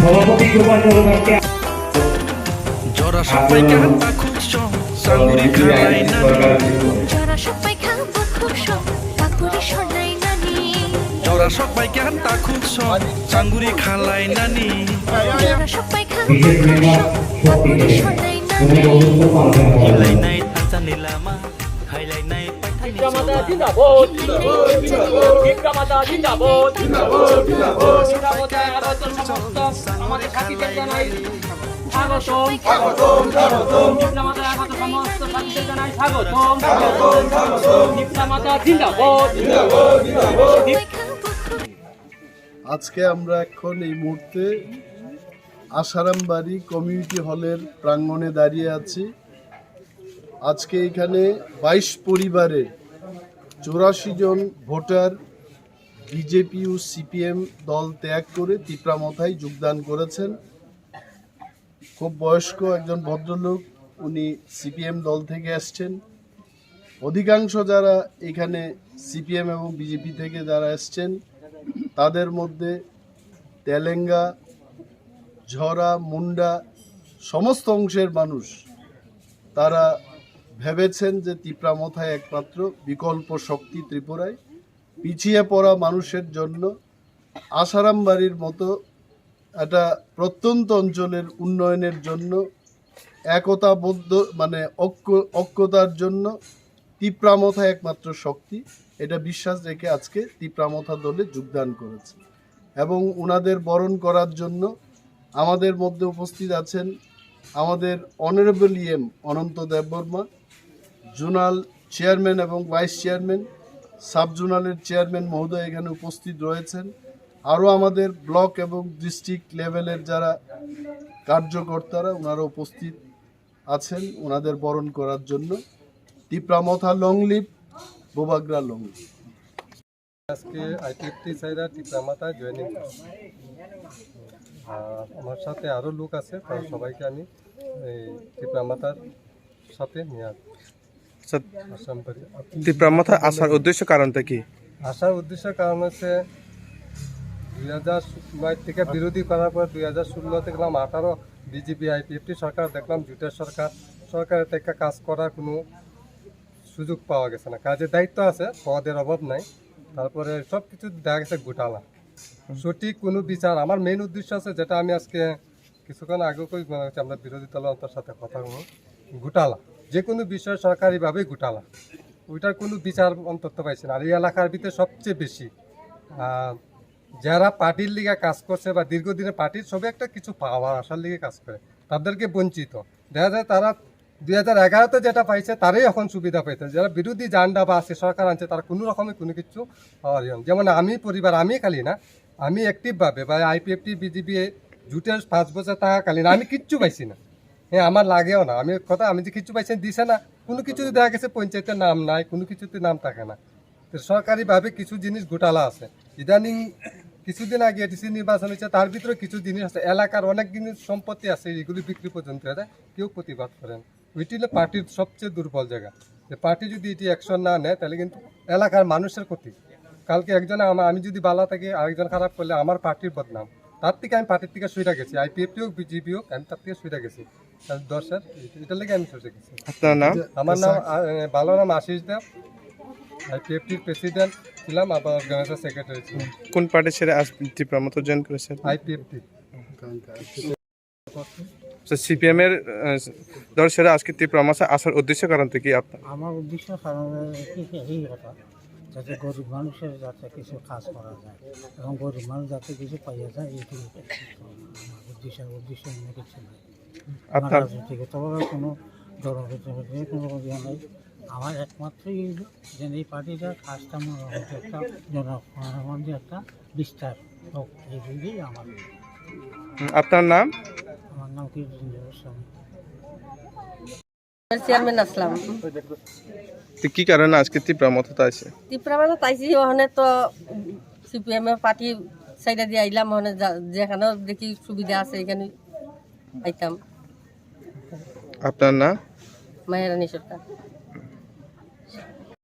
সভাপতি গোপাল চক্রবর্তী জরা সবাই কাঁদবা খুব সাঙ্গুরি খালাই নানি জরা সবাই খাবো খুব কাকুরি শোনাই নানি জরা সবাই কাঁদবা খুব সাঙ্গুরি খালাই নানি জরা সবাই খাবো বিশেষ মেহমান কাকুরি শোনাই নানি হিলাই নাই থানসা নিলামা হাইলাই নাই পাঠাই মাতা জিন্দাবাদ জিন্দাবাদ মাতা জিন্দাবাদ জিন্দাবাদ জিন্দাবাদ সমস্ত আমাদের সাথীদের জানাই স্বাগতম স্বাগতম স্বাগতম মাতা আগত সমস্ত সাথীদের জানাই স্বাগতম স্বাগতম স্বাগতম মাতা জিন্দাবাদ জিন্দাবাদ জিন্দাবাদ। আজকে আমরা এখন এই মুহূর্তে আসারামবাড়ি কমিউনিটি হলের প্রাঙ্গণে দাঁড়িয়ে আছি। আজকে এখানে 22 পরিবারের 84 জন ভোটার বিজেপি ও সিপিএম দল ত্যাগ করে তিপ্রামথায় যোগদান করেছেন। খুব বয়স্ক একজন ভদ্রলোক, উনি সিপিএম দল থেকে আসছেন। অধিকাংশ যারা এখানে সিপিএম এবং বিজেপি থেকে যারা আসছেন তাদের মধ্যে তেলেঙ্গা, ঝরা, মুন্ডা সমস্ত অংশের মানুষ তারা ভেবেছেন যে তিপ্রামথায় একমাত্র বিকল্প শক্তি ত্রিপুরায়। পিছিয়ে পড়া মানুষের জন্য আসারামবাড়ির মতো একটা প্রত্যন্ত অঞ্চলের উন্নয়নের জন্য একতাবদ্ধ ঐক্যতার জন্য তিপ্রামথা একমাত্র শক্তি, এটা বিশ্বাস রেখে আজকে তিপ্রামথা দলে যোগদান করেছে। এবং ওনাদের বরণ করার জন্য আমাদের মধ্যে উপস্থিত আছেন আমাদের অনারেবল ইএম অনন্ত দেববর্মা, জোনাল চেয়ারম্যান এবং ভাইস চেয়ারম্যান, সাব জোনালের চেয়ারম্যান মহোদয় এখানে উপস্থিত রয়েছেন। আরও আমাদের ব্লক এবং ডিস্ট্রিক্ট লেভেলের যারা কার্যকর্তারা ওনারা উপস্থিত আছেন ওনাদের বরণ করার জন্য। Tipra Motha long live, Bubagra long live. আজকে আইপিএফটি সাইরা তিপ্রামথায় জয়েনিং করছি। আর আমার সাথে আরও লোক আছে, তার সবাইকে আমি এই তিপ্রামথার সাথে নিয়ে আসলাম। তিপ্রামথা আসার উদ্দেশ্য কারণটা কি? আসার উদ্দেশ্য কারণ হচ্ছে 2009 থেকে বিরোধী করার পর 2016 দেখলাম 18 বিজেপি আইপিএফটি সরকার, দেখলাম জুটের সরকারের থেকে কাজ করার কোনো সুযোগ পাওয়া গেছে না। কাজের দায়িত্ব আছে, পদের অভাব নাই, তারপরে সব কিছু দেখা গেছে ঘোটালা, সঠিক কোনো বিচার। আমার মেইন উদ্দেশ্য আছে যেটা আমি আজকে কিছুক্ষণ আগেও কই মনে হচ্ছে আমরা বিরোধী দলের সাথে কথা বলবো, ঘোটালা যে কোনো বিষয় সরকারিভাবেই ঘোটালা, ওইটার কোনো বিচার অন্তত পাইছে না। আর এই এলাকার ভিতরে সবচেয়ে বেশি যারা পার্টির লিগে কাজ করছে বা দীর্ঘদিনের পার্টির সবে একটা কিছু পাওয়া আসার লিগে কাজ করে, তাদেরকে বঞ্চিত দেখা যায়। তারা 2011-তে যেটা পাইছে তারাই এখন সুবিধা পাইছে। যারা বিরোধী জান্ডা বা আছে সরকার আনছে তারা কোনো রকমে কোনো কিছু পাওয়ার যেমন আমি পরিবার, আমি খালি না, আমি অ্যাক্টিভভাবে বা আইপিএফটি বিজেপি জুটের 5 বছর থাকাকালীন আমি কিচ্ছু পাইছি না। হ্যাঁ, আমার লাগেও না, আমি যে কিচ্ছু পাইছি দিছে না, কোনো কিছু দেখা গেছে পঞ্চায়েতের নাম নাই, কোনো কিছুতে নাম থাকে না। তো সরকারিভাবে কিছু জিনিস ঘোটালা আছে। ইদানিং কিছুদিন আগে এডিসি নির্বাচন হয়েছে, তার ভিতরে কিছু জিনিস আছে, এলাকার অনেক জিনিস সম্পত্তি আছে, এগুলি বিক্রি পর্যন্ত হয়ে যায়, কেউ প্রতিবাদ করেন। ওইটি হলো পার্টির সবচেয়ে দুর্বল জায়গা, যে পার্টি যদি এটি অ্যাকশন না নেয় তাহলে কিন্তু এলাকার মানুষের ক্ষতি। কালকে একজন আমি যদি বালা থাকি, আরেকজন খারাপ করলে আমার পার্টির বদনাম। তার থেকে আমি পার্টির থেকে সইরা গেছি, আইপিএফটি হোক বিজেপি হোক, আমি তার থেকে সইরা গেছি। দর্শক এটার লেগে আমি সরে গেছি। আপনার নাম? আমার নাম ভালো নাম আশিস দেব, আইপিএফটির প্রেসিডেন্ট ছিলাম, আবার অর্গানাইজার সেক্রেটারি ছিলাম। কোন পার্টি ছেড়ে তিপ্রামথা জয়েন করেছেন? আইপিএফটি। সিপিএম এর দল ছেড়ে আজকে তিপ্রামথা আসার উদ্দেশ্য কারণটা কি আপনার? আমার উদ্দেশ্য কারণ এই কথা, যাতে গরিব মানুষের যাতে কিছু কাজ করা যায় এবং গরিব মানুষ যাতে কিছু পাইয়া যায়, এইটুকু আমার উদ্দেশ্য অন্য কিছু নাই। আমার রাজনীতিগতভাবে কোনো দলগতভাবে কোনো ইয়ে নাই। আমার একমাত্রই যে এই পার্টিটা কাজটা একটা জনগণের একটা বিস্তার হোক, এইগুলি আমার। আপনার নাম? আমার নাম কীর্তিঞ্জয় গোস্বামী। চেয়ারম্যান আসলাম। কি কারণে আজকে তিপ্রামথা আছে? তিপ্রামথা তাইছি ওখানে তো সিপিএম এর পার্টি সাইডে দিয়ে আইলাম, ওখানে যেখানে দেখি সুবিধা আছে এখানে আইতাম। আপনার নাম? মায়েরানী সরকার।